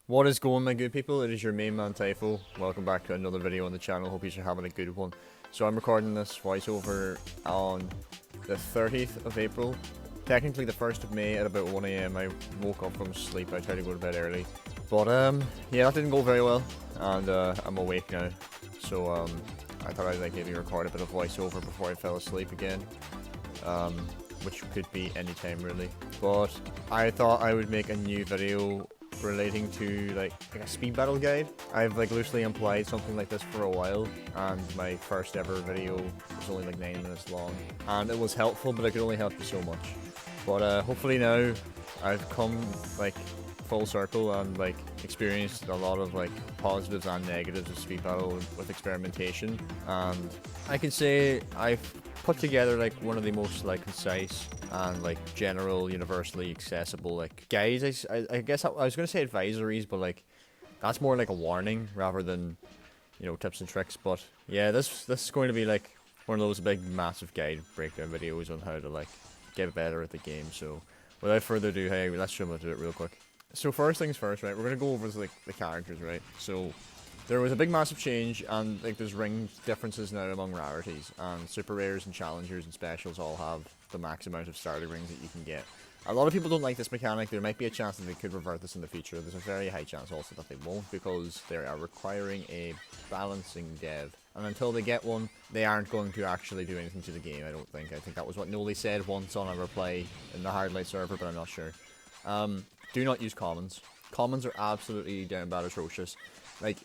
What is going, my good people? It is your main man Typho. Welcome back to another video on the channel. Hope you're having a good one. So I'm recording this voiceover on the 30th of April. Technically the 1st of May at about 1 AM. I woke up from sleep. I tried to go to bed early. But yeah, that didn't go very well. And I'm awake now. So I thought I'd maybe record a bit of voiceover before I fell asleep again. Which could be any time really. But I thought I would make a new video relating to like a speed battle guide. I've loosely implied something like this for a while, and my first ever video was only like 9 minutes long, and it was helpful, but it could only help you so much. But hopefully now I've come full circle and experienced a lot of positives and negatives of speed battle with experimentation, and I can say I've put together one of the most concise and general, universally accessible guides. I guess I was gonna say advisories, but that's more like a warning rather than tips and tricks. But yeah, this is going to be one of those big massive guide breakdown videos on how to get better at the game. So without further ado, hey, let's jump into it real quick. So first things first, right? We're gonna go over the characters, right? So there was a big massive change, and there's ring differences now among rarities, and super rares and challengers and specials all have the max amount of starter rings that you can get. A lot of people don't like this mechanic. There might be a chance that they could revert this in the future. There's a very high chance also that they won't, because they are requiring a balancing dev, and until they get one, they aren't going to actually do anything to the game, I don't think. I think that was what Noli said once on a reply in the HARDlight server, but I'm not sure. Do not use commons. Commons are absolutely down bad atrocious.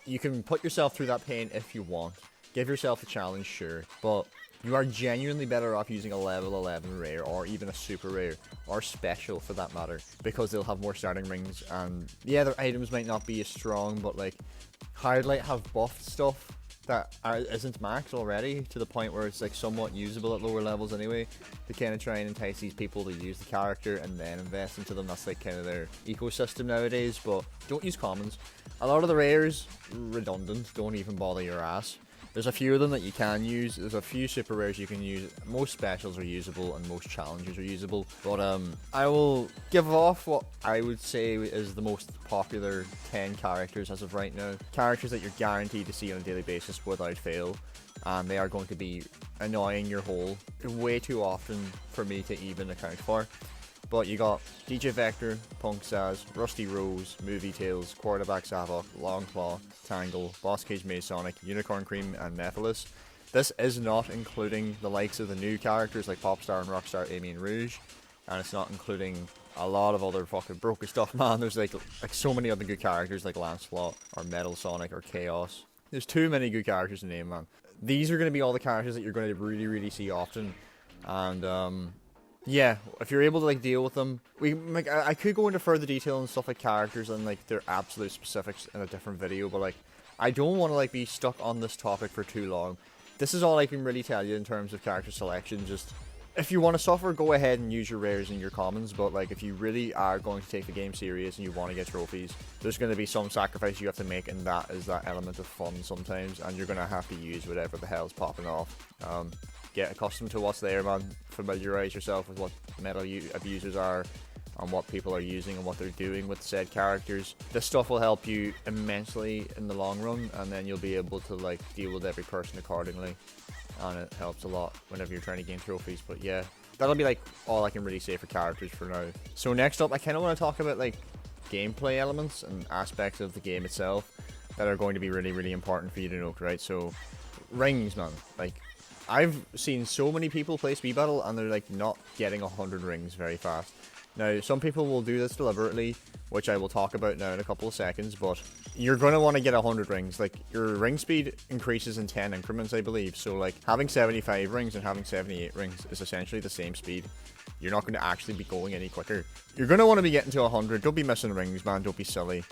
You can put yourself through that pain if you want. Give yourself a challenge, sure. But you are genuinely better off using a level 11 rare, or even a super rare, or special for that matter, because they'll have more starting rings, and yeah, their items might not be as strong, but HARDlight have buffed stuff that isn't maxed already, to the point where it's somewhat usable at lower levels anyway, to kind of try and entice these people to use the character and then invest into them. That's kind of their ecosystem nowadays. But don't use commons. A lot of the rares, redundant, don't even bother your ass. There's a few of them that you can use. There's a few super rares you can use. Most specials are usable and most challengers are usable. But I will give off what I would say is the most popular 10 characters as of right now. Characters that you're guaranteed to see on a daily basis without fail. And they are going to be annoying your hole way too often for me to even account for. But you got DJ Vector, Punk Saz, Rusty Rose, Movie Tales, Quarterback Savok, Longclaw, Tangle, Boss Cage Masonic, Unicorn Cream, and Nephilis. This is not including the likes of the new characters like Popstar and Rockstar Amy and Rouge, and it's not including a lot of other fucking broken stuff, man. There's so many other good characters like Lancelot or Metal Sonic or Chaos. There's too many good characters to name, man. These are going to be all the characters that you're going to really see often, and yeah, if you're able to deal with them, I could go into further detail and stuff like characters and their absolute specifics in a different video, but I don't want to be stuck on this topic for too long. This is all I can really tell you in terms of character selection. Just if you want to suffer, go ahead and use your rares and your commons, but if you really are going to take the game serious and you want to get trophies, there's going to be some sacrifice you have to make, and that is that element of fun sometimes, and you're going to have to use whatever the hell's popping off. Get accustomed to what's there, man. Familiarize yourself with what meta abusers are and what people are using and what they're doing with said characters. This stuff will help you immensely in the long run, and then you'll be able to deal with every person accordingly, and it helps a lot whenever you're trying to gain trophies. But yeah, that'll be all I can really say for characters for now. So next up, I kind of want to talk about gameplay elements and aspects of the game itself that are going to be really important for you to note, right? So rings, man. I've seen so many people play speed battle and they're not getting 100 rings very fast. Now, some people will do this deliberately, which I will talk about now in a couple of seconds, but you're going to want to get 100 rings. Your ring speed increases in 10 increments, I believe. So having 75 rings and having 78 rings is essentially the same speed. You're not going to actually be going any quicker. You're going to want to be getting to 100. Don't be missing rings, man. Don't be silly.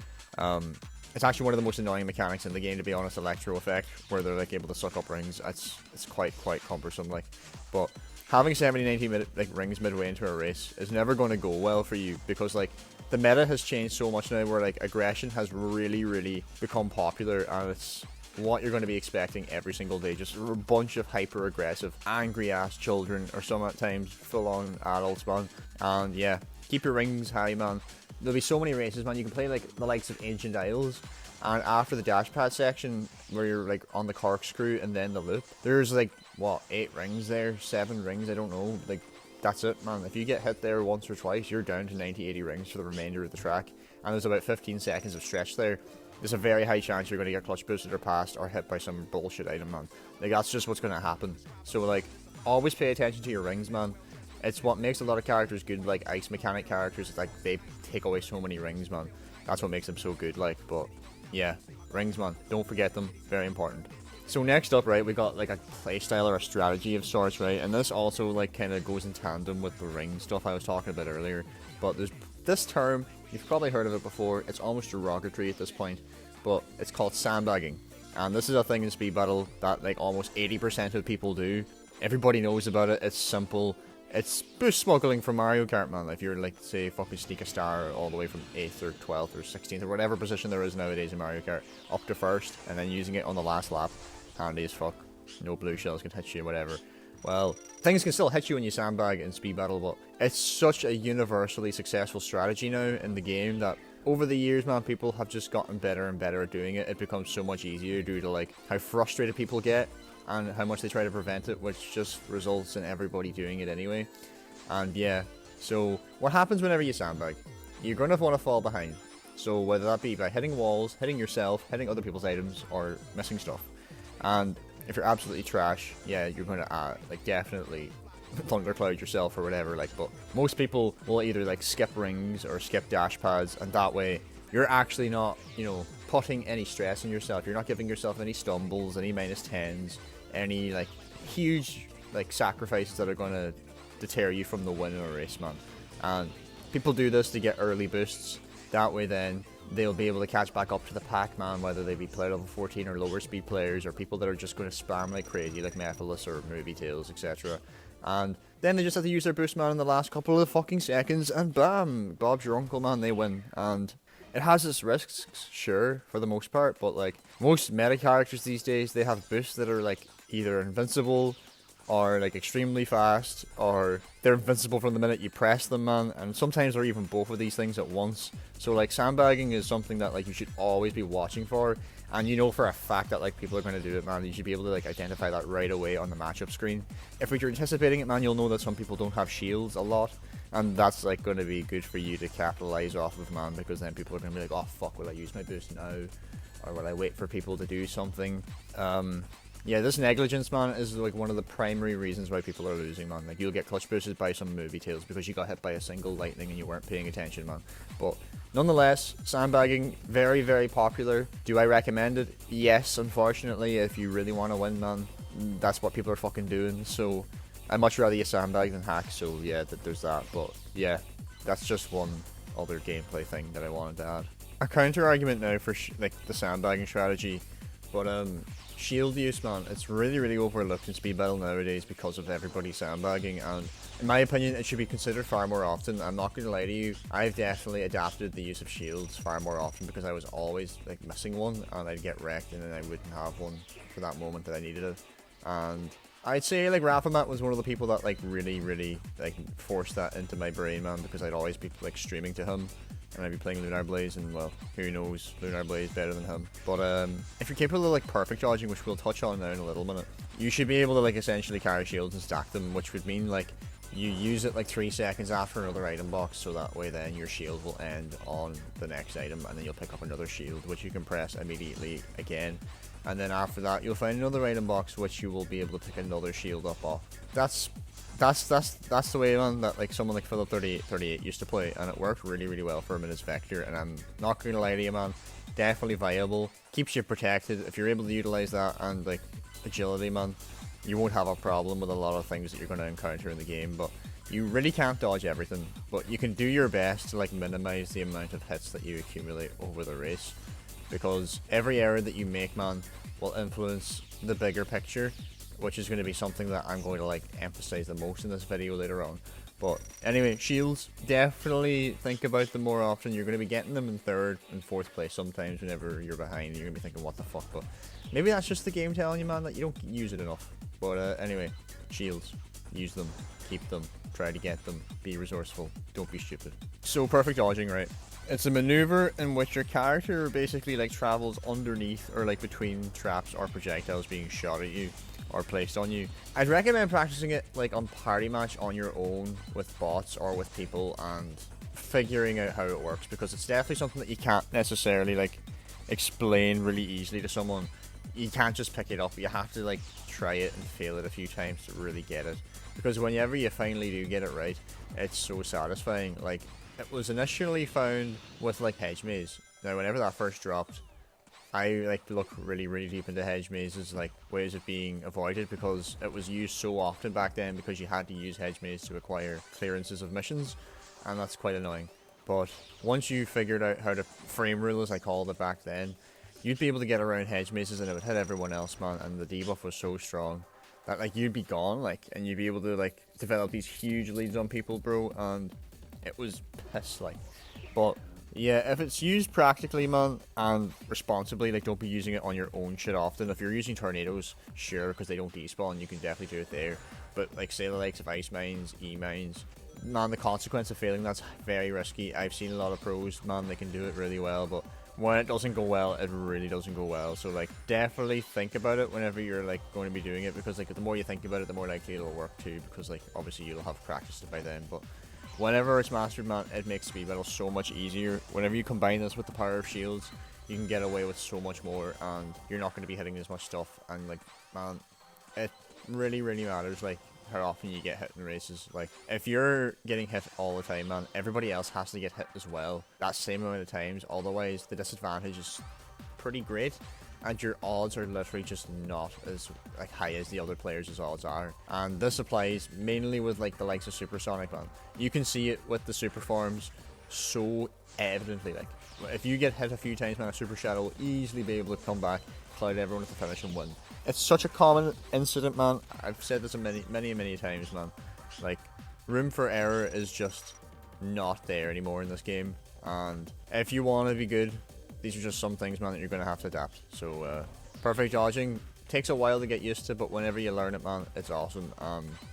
It's actually one of the most annoying mechanics in the game, to be honest. Electro effect, where they're able to suck up rings. It's quite cumbersome. But having 70-90 rings midway into a race is never going to go well for you, because the meta has changed so much now, where aggression has really become popular, and it's what you're going to be expecting every single day. Just a bunch of hyper aggressive, angry ass children, or some at times full on adults, man. And yeah, keep your rings high, man. there'll be so many races, man. You can play like the likes of Ancient Isles, and after the dash pad section where you're like on the corkscrew and then the loop, there's like what, 8 rings there, 7 rings, I don't know. Like that's it, man. If you get hit there once or twice, you're down to 90-80 rings for the remainder of the track, and there's about 15 seconds of stretch there. There's a very high chance you're going to get clutch boosted or passed or hit by some bullshit item, man. Like, that's just what's going to happen. So, like, always pay attention to your rings, man. It's what makes a lot of characters good, like ice mechanic characters. It's like, they take away so many rings, man. That's what makes them so good, like, but, yeah. Rings, man. Don't forget them. Very important. So next up, right, we got, like, a playstyle or a strategy of sorts, right? And this also, like, kind of goes in tandem with the ring stuff I was talking about earlier. But there's this term, you've probably heard of it before. It's almost derogatory at this point, but it's called sandbagging. And this is a thing in speed battle that like almost 80% of people do. Everybody knows about it. It's simple. It's boost smuggling from Mario Kart, man. If you're like, say, fucking sneak a star all the way from 8th or 12th or 16th or whatever position there is nowadays in Mario Kart up to 1st, and then using it on the last lap, handy as fuck. No blue shells can hit you, whatever. Well, things can still hit you when you sandbag in speed battle, but it's such a universally successful strategy now in the game that over the years, man, people have just gotten better and better at doing it. It becomes so much easier due to like how frustrated people get and how much they try to prevent it, which just results in everybody doing it anyway. And yeah, so what happens whenever you sandbag? You're going to want to fall behind. So whether that be by hitting walls, hitting yourself, hitting other people's items, or missing stuff. And if you're absolutely trash, yeah, you're going to like definitely thundercloud yourself or whatever, like, but most people will either like skip rings or skip dash pads, and that way you're actually not, you know, putting any stress on yourself. You're not giving yourself any stumbles, any -10s, any like huge like sacrifices that are going to deter you from the win in a race, man. And people do this to get early boosts. That way then they'll be able to catch back up to the pack, man, whether they be player level 14 or lower speed players, or people that are just going to spam like crazy, like Mephiles or Movie Tales, etc. And then they just have to use their boost, man, in the last couple of fucking seconds, and bam, Bob's your uncle, man, they win. And it has its risks, sure, for the most part, but like most meta characters these days, they have boosts that are like either invincible or like extremely fast, or they're invincible from the minute you press them, man, and sometimes they're even both of these things at once. So like sandbagging is something that like you should always be watching for, and you know for a fact that like people are going to do it, man. You should be able to like identify that right away on the matchup screen. If you're anticipating it, man, you'll know that some people don't have shields a lot, and that's like going to be good for you to capitalize off of, man, because then people are going to be like, oh fuck, will I use my boost now, or will I wait for people to do something? Yeah, this negligence, man, is like one of the primary reasons why people are losing, man. Like, you'll get clutch boosted by some Movie Tales because you got hit by a single lightning and you weren't paying attention, man. But nonetheless, sandbagging, very, very popular. Do I recommend it? Yes, unfortunately. If you really want to win, man, that's what people are fucking doing. So I'd much rather you sandbag than hack. So yeah, there's that. But yeah, that's just one other gameplay thing that I wanted to add. A counter argument now for like the sandbagging strategy, but shield use, man, it's really, really overlooked in speed battle nowadays because of everybody sandbagging, and in my opinion it should be considered far more often. I'm not going to lie to you, I've definitely adapted the use of shields far more often because I was always like missing one and I'd get wrecked and then I wouldn't have one for that moment that I needed it. And I'd say like Rafamat was one of the people that like really, really like forced that into my brain, man, because I'd always be like streaming to him and I'd be playing Lunar Blaze, and well, who knows, Lunar Blaze better than him. But if you're capable of like perfect dodging, which we'll touch on now in a little minute, you should be able to like essentially carry shields and stack them, which would mean like you use it like 3 seconds after another item box, so that way then your shield will end on the next item and then you'll pick up another shield which you can press immediately again, and then after that you'll find another item box which you will be able to pick another shield up off. That's the way, man, that like someone like Philip38 used to play, and it worked really, really well for him in his Vector, and I'm not gonna lie to you, man, definitely viable, keeps you protected. If you're able to utilize that and like agility, man, you won't have a problem with a lot of things that you're going to encounter in the game. But you really can't dodge everything, but you can do your best to like minimize the amount of hits that you accumulate over the race, because every error that you make, man, will influence the bigger picture, which is going to be something that I'm going to like emphasize the most in this video later on. But anyway, shields, definitely think about them more often. You're going to be getting them in 3rd and 4th place sometimes whenever you're behind. You're going to be thinking, what the fuck, but maybe that's just the game telling you, man, that you don't use it enough. But anyway, shields, use them, keep them, try to get them. Be resourceful. Don't be stupid. So perfect dodging, right? It's a maneuver in which your character basically like travels underneath or like between traps or projectiles being shot at you or placed on you. I'd recommend practicing it like on party match on your own with bots or with people and figuring out how it works, because it's definitely something that you can't necessarily like explain really easily to someone. You can't just pick it up. You have to like try it and fail it a few times to really get it, because whenever you finally do get it right, it's so satisfying. Like, it was initially found with like hedge maze. Now whenever that first dropped, I like looked really deep into hedge mazes, like ways of being avoided, because it was used so often back then, because you had to use hedge maze to acquire clearances of missions, and that's quite annoying. But once you figured out how to frame rule, as I called it back then, you'd be able to get around hedge mazes and it would hit everyone else, man, and the debuff was so strong that like you'd be gone, like, and you'd be able to like develop these huge leads on people, bro, and it was piss like. But yeah, if it's used practically, man, and responsibly, like don't be using it on your own shit often. If you're using tornadoes, sure, because they don't despawn, you can definitely do it there. But like say the likes of ice mines, e-mines, man, the consequence of failing, that's very risky. I've seen a lot of pros, man, they can do it really well, but when it doesn't go well, it really doesn't go well. So like definitely think about it whenever you're like going to be doing it, because like the more you think about it, the more likely it'll work too, because like obviously you'll have practiced it by then. But whenever it's mastered, man, it makes speed battle so much easier. Whenever you combine this with the power of shields, you can get away with so much more, and you're not going to be hitting as much stuff. And like, man, it really matters like how often you get hit in races. Like, if you're getting hit all the time, man, everybody else has to get hit as well, that same amount of times, otherwise the disadvantage is pretty great, and your odds are literally just not as like high as the other players' odds are. And this applies mainly with like the likes of Supersonic, man. You can see it with the super forms so evidently. Like, if you get hit a few times, man, a Super Shadow will easily be able to come back, cloud everyone at the finish and win. It's such a common incident, man. I've said this many times, man. Like, room for error is just not there anymore in this game, and if you want to be good, these are just some things, man, that you're going to have to adapt. So perfect dodging takes a while to get used to, but whenever you learn it, man, it's awesome.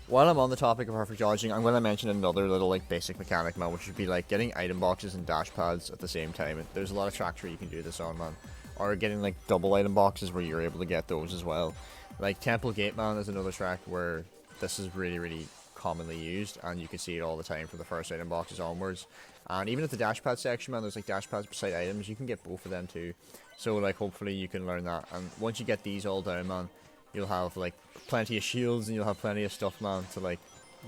While I'm on the topic of perfect dodging, I'm going to mention another little like basic mechanic, man, which would be like getting item boxes and dash pads at the same time. There's a lot of tracks where you can do this on, man. Or getting like double item boxes where you're able to get those as well. Like Temple Gate, man, is another track where this is really commonly used, and you can see it all the time from the first item boxes onwards. And even at the dash pad section, man, there's like dash pads beside items. You can get both of them too. So like hopefully you can learn that, and once you get these all down, man, you'll have like plenty of shields and you'll have plenty of stuff, man, to like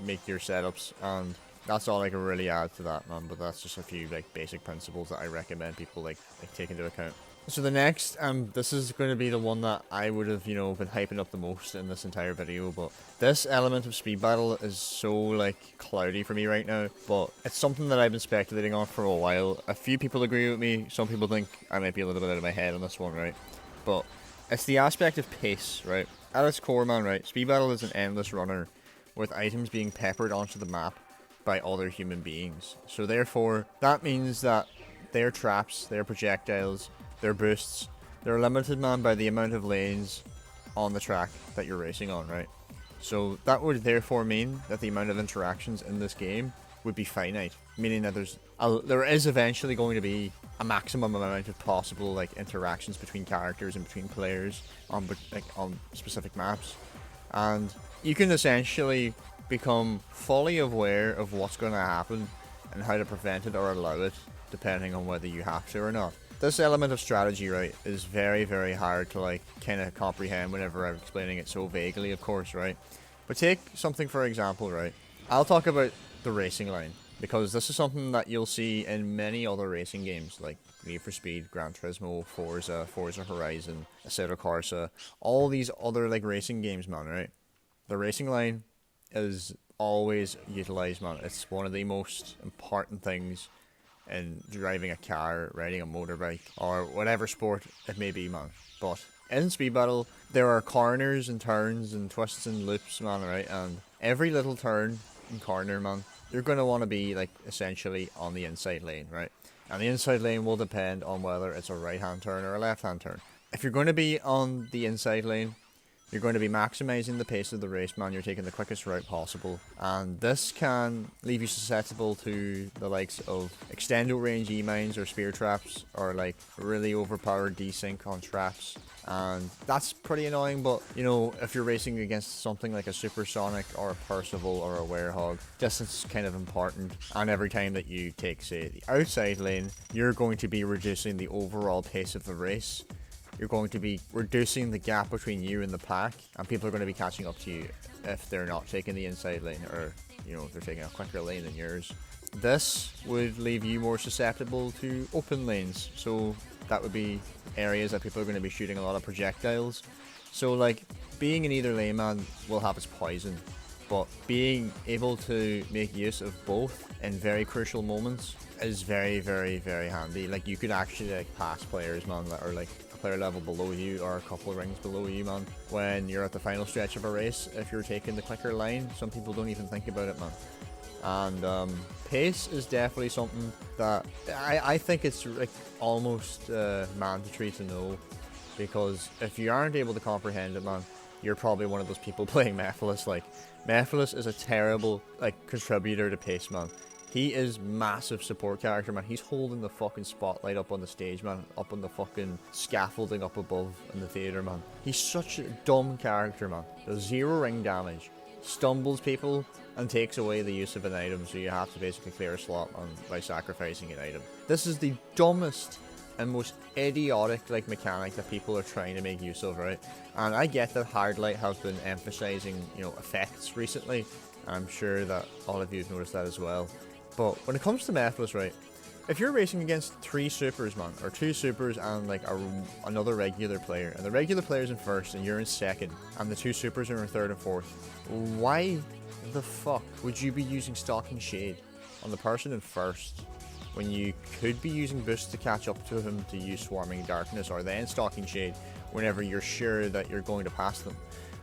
make your setups. And that's all I can really add to that, man. But that's just a few like basic principles that I recommend people like take into account. So the next, this is going to be the one that I would have, you know, been hyping up the most in this entire video, but this element of speed battle is so, like, cloudy for me right now, but it's something that I've been speculating on for a while. A few people agree with me, some people think I might be a little bit out of my head on this one, right? But it's the aspect of pace, right? At its core, man, right? Speed battle is an endless runner with items being peppered onto the map by other human beings. So therefore, that means that their traps, their projectiles, their boosts, they're limited, man, by the amount of lanes on the track that you're racing on, right? So that would therefore mean that the amount of interactions in this game would be finite, meaning that there is eventually going to be a maximum amount of possible like interactions between characters and between players on specific maps, and you can essentially become fully aware of what's going to happen and how to prevent it or allow it, depending on whether you have to or not. This element of strategy, right, is very hard to like kind of comprehend whenever I'm explaining it so vaguely, of course, right? But take something for example, right? I'll talk about the racing line, because this is something that you'll see in many other racing games like Need for Speed, Gran Turismo, Forza Horizon, Assetto Corsa, all these other like racing games, man, right? The racing line is always utilized, man. It's one of the most important things in driving a car, riding a motorbike, or whatever sport it may be, man. But in speed battle, there are corners and turns and twists and loops, man, right? And every little turn and corner, man, you're going to want to be like essentially on the inside lane, right? And the inside lane will depend on whether it's a right hand turn or a left hand turn. If you're going to be on the inside lane, You're going to be maximizing the pace of the race, man. You're taking the quickest route possible. And this can leave you susceptible to the likes of extendo range E-mines or spear traps, or like really overpowered desync on traps. And that's pretty annoying, but you know, if you're racing against something like a Supersonic or a Percival or a Werehog, distance is kind of important. And every time that you take, say, the outside lane, you're going to be reducing the overall pace of the race. You're going to be reducing the gap between you and the pack, and people are going to be catching up to you if they're not taking the inside lane, or you know, if they're taking a quicker lane than yours. This would leave you more susceptible to open lanes, so that would be areas that people are going to be shooting a lot of projectiles. So like, being in either lane, man, will have its poison, but being able to make use of both in very crucial moments is very, very, very handy. Like, you could actually like pass players, man, that are like a player level below you or a couple of rings below you, man, when you're at the final stretch of a race. If you're taking the quicker line, some people don't even think about it, man. And pace is definitely something that I think it's like almost mandatory to know, because if you aren't able to comprehend it, man, you're probably one of those people playing Mephiles. Like, Mephiles is a terrible like contributor to pace, man. He is massive support character, man. He's holding the fucking spotlight up on the stage, man. Up on the fucking scaffolding up above in the theater, man. He's such a dumb character, man. Does 0 ring damage, stumbles people, and takes away the use of an item, so you have to basically clear a slot by sacrificing an item. This is the dumbest and most idiotic like mechanic that people are trying to make use of, right? And I get that HARDlight has been emphasizing, you know, effects recently. I'm sure that all of you have noticed that as well. But when it comes to Mephiles, right, if you're racing against 3 supers, man, or 2 supers and like another regular player, and the regular player's in first and you're in second, and the 2 supers are in third and fourth, why the fuck would you be using Stalking Shade on the person in first when you could be using boosts to catch up to him to use Swarming Darkness, or then Stalking Shade whenever you're sure that you're going to pass them?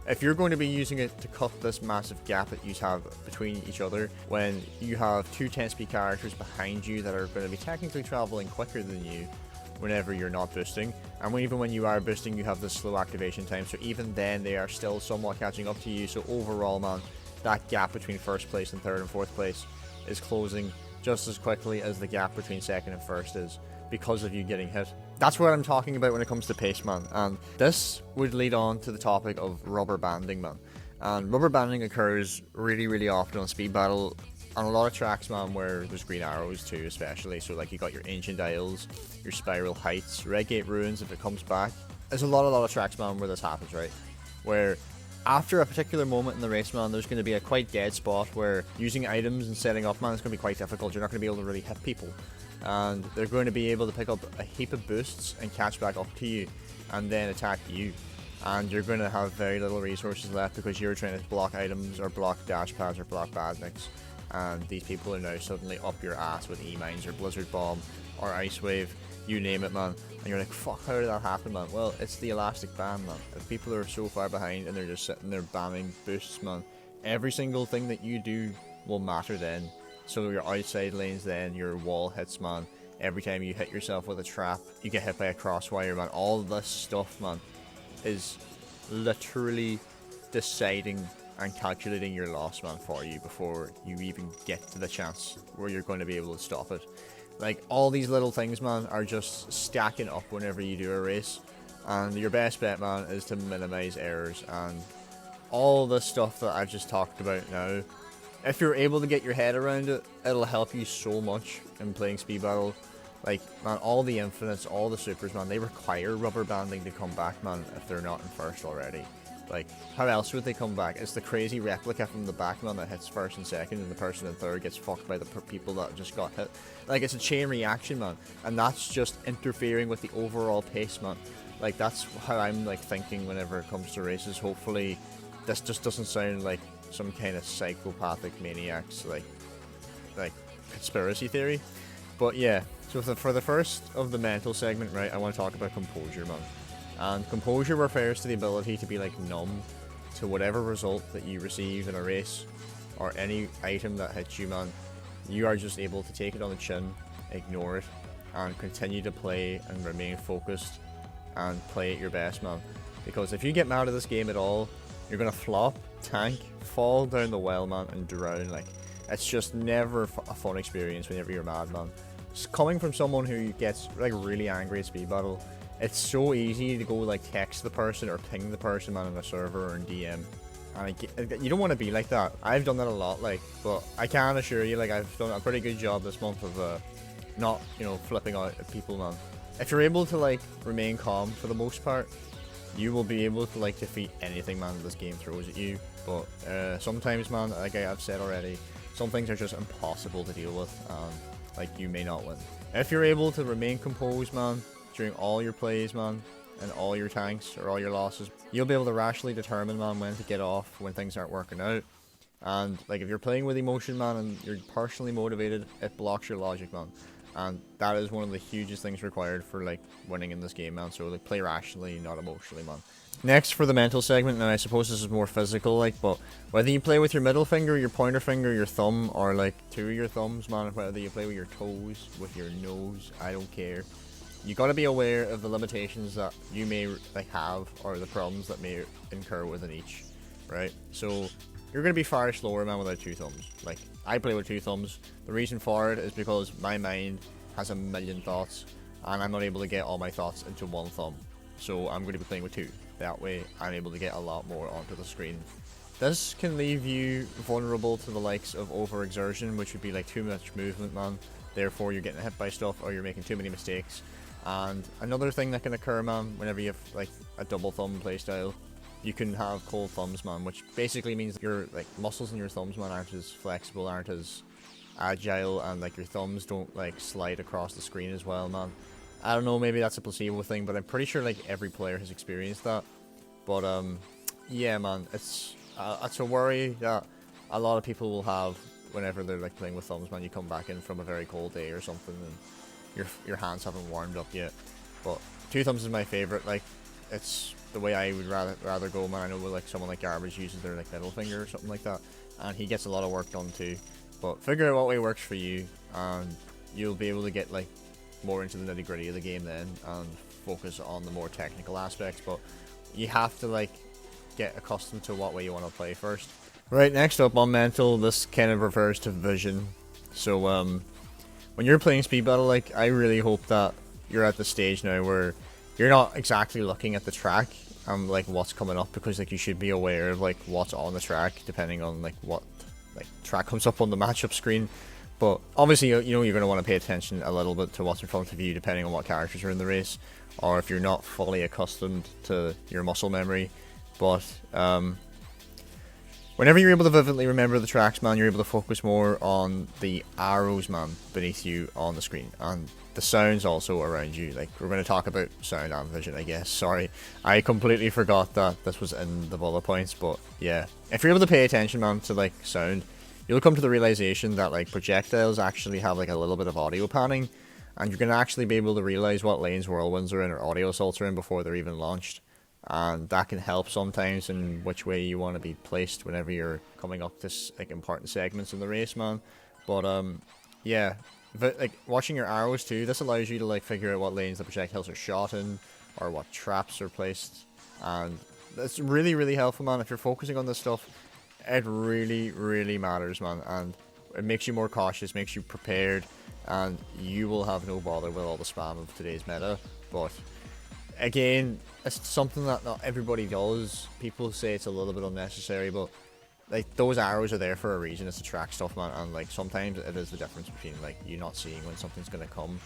If you're going to be using it to cut this massive gap that you have between each other, when you have 2 10-speed characters behind you that are going to be technically traveling quicker than you whenever you're not boosting, and even when you are boosting you have this slow activation time, so even then they are still somewhat catching up to you. So overall, man, that gap between first place and third and fourth place is closing just as quickly as the gap between second and first is, because of you getting hit. That's what I'm talking about when it comes to pace, man. And this would lead on to the topic of rubber banding, man. And rubber banding occurs really, really often on speed battle on a lot of tracks, man, where there's green arrows too, especially. So like, you got your Ancient Isles, your Spiral Heights, Red Gate Ruins if it comes back. There's a lot of tracks, man, where this happens, right? Where after a particular moment in the race, man, there's going to be a quite dead spot where using items and setting up, man, it's going to be quite difficult. You're not going to be able to really hit people, and they're going to be able to pick up a heap of boosts and catch back up to you and then attack you, and you're going to have very little resources left because you're trying to block items or block dash pads or block badniks, and these people are now suddenly up your ass with E-mines or Blizzard Bomb or Ice Wave, you name it, man. And you're like, fuck, how did that happen, man? Well, it's the elastic band, man. If people are so far behind and they're just sitting there bamming boosts, man, every single thing that you do will matter then. So your outside lanes then, your wall hits, man. Every time you hit yourself with a trap, you get hit by a crosswire, man. All this stuff, man, is literally deciding and calculating your loss, man, for you before you even get to the chance where you're going to be able to stop it. Like, all these little things, man, are just stacking up whenever you do a race, and your best bet, man, is to minimize errors. And all the stuff that I've just talked about now, if you're able to get your head around it, it'll help you so much in playing speed battle. Like, man, all the infinites, all the supers, man, they require rubber banding to come back, man, if they're not in first already. Like, how else would they come back? It's the crazy replica from the back, man, that hits first and second, and the person in third gets fucked by the people that just got hit. Like, it's a chain reaction, man, and that's just interfering with the overall pace, man. Like, that's how I'm, like, thinking whenever it comes to races. Hopefully this just doesn't sound like some kind of psychopathic maniac's, like conspiracy theory. But yeah, so for the first of the mental segment, right, I want to talk about composure, man. And composure refers to the ability to be like numb to whatever result that you receive in a race or any item that hits you, man. You are just able to take it on the chin, ignore it, and continue to play and remain focused and play at your best, man. because if you get mad at this game at all, you're gonna flop, tank, fall down the well, man, and drown. Like, it's just never a fun experience whenever you're mad, man. Just coming from someone who gets like really angry at speed battle, it's so easy to go like text the person or ping the person, man, on a server or in DM. And you don't want to be like that. I've done that a lot, like, but I can assure you, like, I've done a pretty good job this month of not, you know, flipping out at people, man. If you're able to like remain calm for the most part, you will be able to like defeat anything, man, this game throws at you. But sometimes, man, like I've said already, some things are just impossible to deal with, and like you may not win. If you're able to remain composed, man, during all your plays, man, and all your tanks or all your losses, you'll be able to rationally determine, man, when to get off when things aren't working out. And like if you're playing with emotion, man, and you're personally motivated, it blocks your logic, man. And that is one of the hugest things required for like winning in this game, man. So like play rationally, not emotionally, man. Next, for the mental segment, now I suppose this is more physical, like, but whether you play with your middle finger, your pointer finger, your thumb, or like two of your thumbs, man, whether you play with your toes, with your nose, I don't care. You gotta be aware of the limitations that you may like have, or the problems that may incur within each, right? So you're gonna be far slower, man, without two thumbs. Like, I play with two thumbs. The reason for it is because my mind has a million thoughts, and I'm not able to get all my thoughts into one thumb. So I'm going to be playing with two. That way, I'm able to get a lot more onto the screen. This can leave you vulnerable to the likes of overexertion, which would be like too much movement, man. Therefore, you're getting hit by stuff, or you're making too many mistakes. And another thing that can occur, man, whenever you have like a double thumb playstyle, you can have cold thumbs, man, which basically means your like muscles in your thumbs, man, aren't as flexible, aren't as agile, and like your thumbs don't like slide across the screen as well, man. I don't know, maybe that's a placebo thing, but I'm pretty sure like every player has experienced that. But yeah, man, it's a worry that a lot of people will have whenever they're like playing with thumbs, man. You come back in from a very cold day or something, and your hands haven't warmed up yet. But two thumbs is my favorite. Like, it's the way I would rather go, man. I know like someone like Garbage uses their like middle finger or something like that, and he gets a lot of work done too. But figure out what way works for you, and you'll be able to get like more into the nitty gritty of the game then, and focus on the more technical aspects. But you have to like get accustomed to what way you want to play first. Right, next up on mental, this kind of refers to vision. So when you're playing speed battle, like, I really hope that you're at the stage now where you're not exactly looking at the track and like what's coming up, because like you should be aware of like what's on the track depending on like what like track comes up on the matchup screen. But obviously, you know, you're going to want to pay attention a little bit to what's in front of you depending on what characters are in the race, or if you're not fully accustomed to your muscle memory. But whenever you're able to vividly remember the tracks, man, you're able to focus more on the arrows, man, beneath you on the screen, and the sounds also around you. Like, we're going to talk about sound and vision, I guess. Sorry, I completely forgot that this was in the bullet points. But yeah, if you're able to pay attention, man, to like sound, you'll come to the realization that like projectiles actually have like a little bit of audio panning, and you're going to actually be able to realize what lanes whirlwinds are in or audio assaults are in before they're even launched. And that can help sometimes in which way you want to be placed whenever you're coming up to like important segments in the race, man. But yeah, like watching your arrows too, this allows you to like figure out what lanes the projectiles are shot in, or what traps are placed, and that's really, really helpful, man. If you're focusing on this stuff, it really, really matters, man, and it makes you more cautious, makes you prepared, and you will have no bother with all the spam of today's meta. But again, it's something that not everybody does. People say it's a little bit unnecessary, but like, those arrows are there for a reason. It's to track stuff, man, and like sometimes it is the difference between like you not seeing when something's gonna come,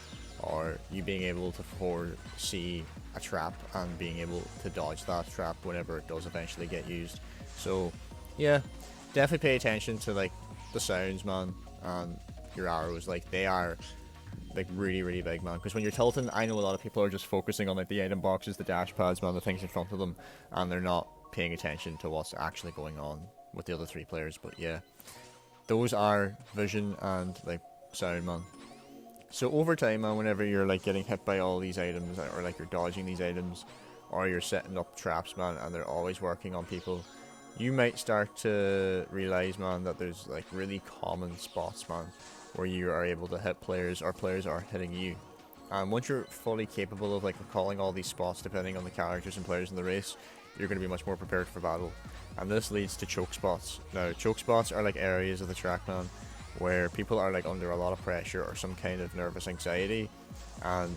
or you being able to foresee a trap and being able to dodge that trap whenever it does eventually get used. So yeah, definitely pay attention to like the sounds, man, and your arrows. Like, they are like really, really big, man, because when you're tilting, I know a lot of people are just focusing on like the item boxes, the dash pads, man, the things in front of them, and they're not paying attention to what's actually going on with the other three players. But yeah, those are vision and like sound, man. So over time, man, whenever you're like getting hit by all these items, or like you're dodging these items, or you're setting up traps, man, and they're always working on people, you might start to realize, man, that there's like really common spots, man, where you are able to hit players, or players are hitting you. And once you're fully capable of like recalling all these spots depending on the characters and players in the race, you're going to be much more prepared for battle. And this leads to choke spots. Now, choke spots are like areas of the track, man, where people are like under a lot of pressure or some kind of nervous anxiety, and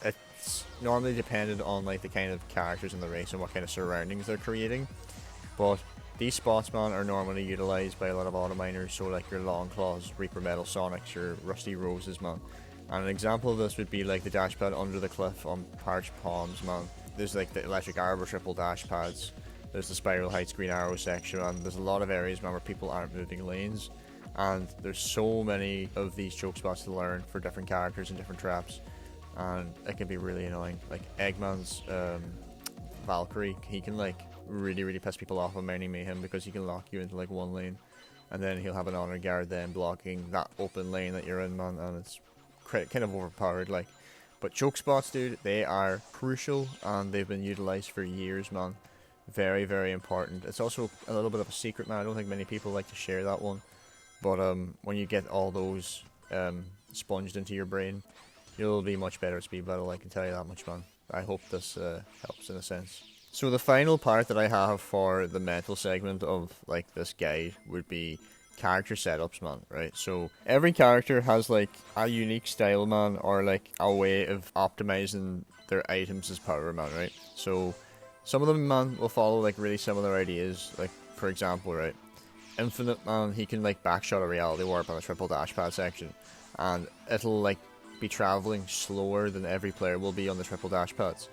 it's normally dependent on like the kind of characters in the race and what kind of surroundings they're creating. But these spots, man, are normally utilized by a lot of auto miners, so like your Long Claws, Reaper Metal Sonics, your Rusty Roses, man. And an example of this would be like the dash pad under the cliff on Parched Palms, man. There's like the Electric Arbor triple dash pads. There's the Spiral Heights Green Arrow section, and there's a lot of areas, man, where people aren't moving lanes. And there's so many of these choke spots to learn for different characters and different traps. And it can be really annoying. Like Eggman's Valkyrie, he can like really piss people off on Mining Mayhem because he can lock you into like one lane. And then he'll have an honor guard then blocking that open lane that you're in, man, and it's kind of overpowered, like. But choke spots, dude, they are crucial, and they've been utilized for years, man. Very important. It's also a little bit of a secret, man. I don't think many people like to share that one, but when you get all those sponged into your brain, you'll be much better at speed battle, I can tell you that much, man. I hope this helps in a sense. So the final part that I have for the mental segment of like this guide would be character setups, man, right? So every character has like a unique style, man, or like a way of optimizing their items as power, man, right? So some of them, man, will follow like really similar ideas. Like for example, right, Infinite, man, he can like backshot a reality warp on a triple dash pad section, and it'll like be traveling slower than every player will be on the triple dash pads.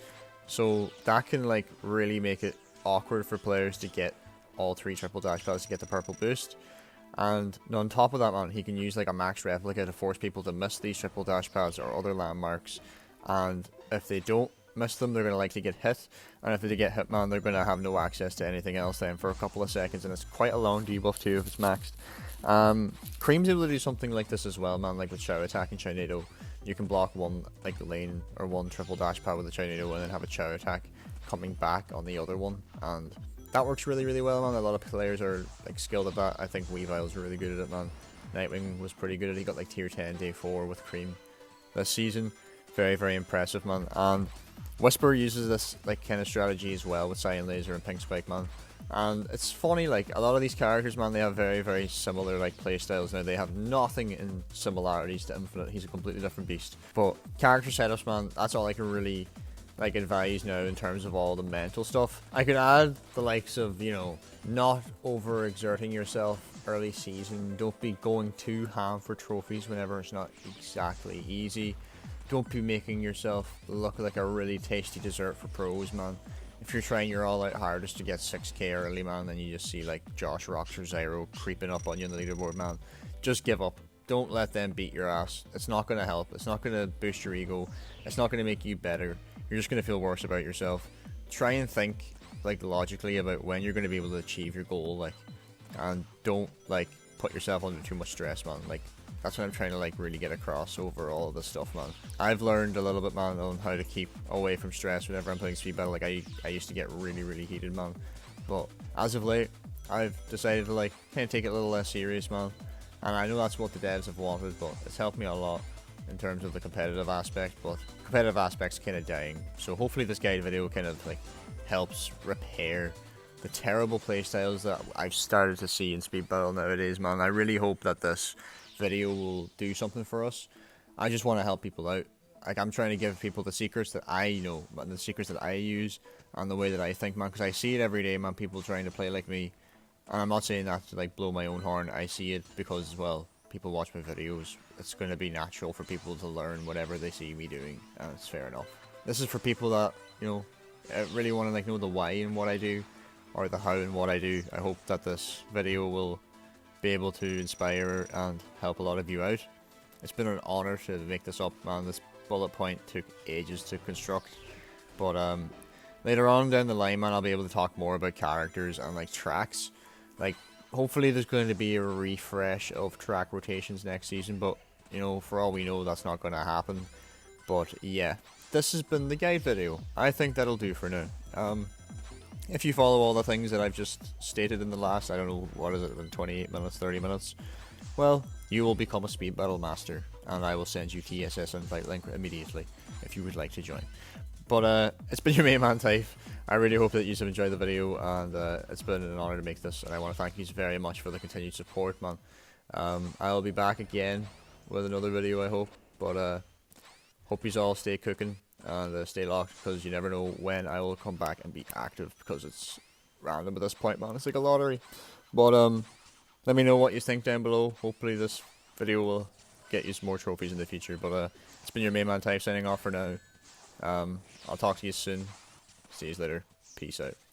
So that can like really make it awkward for players to get all 3 triple dash pads to get the purple boost. And on top of that, man, he can use like a max replica to force people to miss these triple dash pads or other landmarks. And if they don't miss them, they're going to likely get hit. And if they get hit, man, they're going to have no access to anything else then for a couple of seconds. And it's quite a long debuff too if it's maxed. Cream's able to do something like this as well, man, like with Chow Attack and Chownado. You can block one like lane or one triple dash pad with a Chownado and then have a Chow Attack coming back on the other one. And that works really well, man. A lot of players are like skilled at that. I think Weavile's really good at it, man. Nightwing was pretty good at it. He got like tier 10 day 4 with Cream this season. Very impressive, man. And Whisper uses this like kind of strategy as well with Cyan Laser and Pink Spike, man. And it's funny, like a lot of these characters, man, they have very similar like playstyles. Now they have nothing in similarities to Infinite. He's a completely different beast. But character setups, man, that's all I can really like advise now in terms of all the mental stuff. I could add the likes of, you know, not overexerting yourself early season. Don't be going too ham for trophies whenever it's not exactly easy. Don't be making yourself look like a really tasty dessert for pros, man. If you're trying your all out hardest to get 6k early, man, then you just see like Josh Rocks or Zyro creeping up on you on the leaderboard, man, just give up. Don't let them beat your ass. It's not going to help. It's not going to boost your ego. It's not going to make you better. You're just going to feel worse about yourself. Try and think like logically about when you're going to be able to achieve your goal, like, and don't like put yourself under too much stress, man. Like, that's what I'm trying to like really get across over all of this stuff, man. I've learned a little bit, man, on how to keep away from stress whenever I'm playing speed battle. Like I used to get really heated, man, but as of late I've decided to like kind of take it a little less serious, man. And I know that's what the devs have wanted, but it's helped me a lot in terms of the competitive aspect, but competitive aspect's kind of dying. So hopefully this guide video kind of like helps repair the terrible playstyles that I've started to see in speed battle nowadays, man. I really hope that this video will do something for us. I just want to help people out. Like, I'm trying to give people the secrets that I know, the secrets that I use, and the way that I think, man, because I see it every day, man, people trying to play like me. And I'm not saying that to like blow my own horn. I see it because, well, people watch my videos. It's going to be natural for people to learn whatever they see me doing, and it's fair enough. This is for people that, you know, really want to like know the why in what I do, or the how in what I do. I hope that this video will be able to inspire and help a lot of you out. It's been an honor to make this up, man. This bullet point took ages to construct, but later on down the line, man, I'll be able to talk more about characters and like tracks. Like, hopefully there's going to be a refresh of track rotations next season, but you know, for all we know, that's not going to happen. But yeah, this has been the guide video. I think that'll do for now. If you follow all the things that I've just stated in the last, I don't know, what is it, 28 minutes, 30 minutes, well, you will become a speed battle master. and I will send you TSS invite link immediately if you would like to join. But it's been your main man Typho. I really hope that you have enjoyed the video, and it's been an honour to make this, and I want to thank you very much for the continued support, man. I'll be back again with another video, I hope, but hope you all stay cooking and stay locked, because you never know when I will come back and be active, because it's random at this point, man. It's like a lottery. But let me know what you think down below. Hopefully this video will get you some more trophies in the future. But it's been your main man Typho signing off for now. I'll talk to you soon. See you later. Peace out.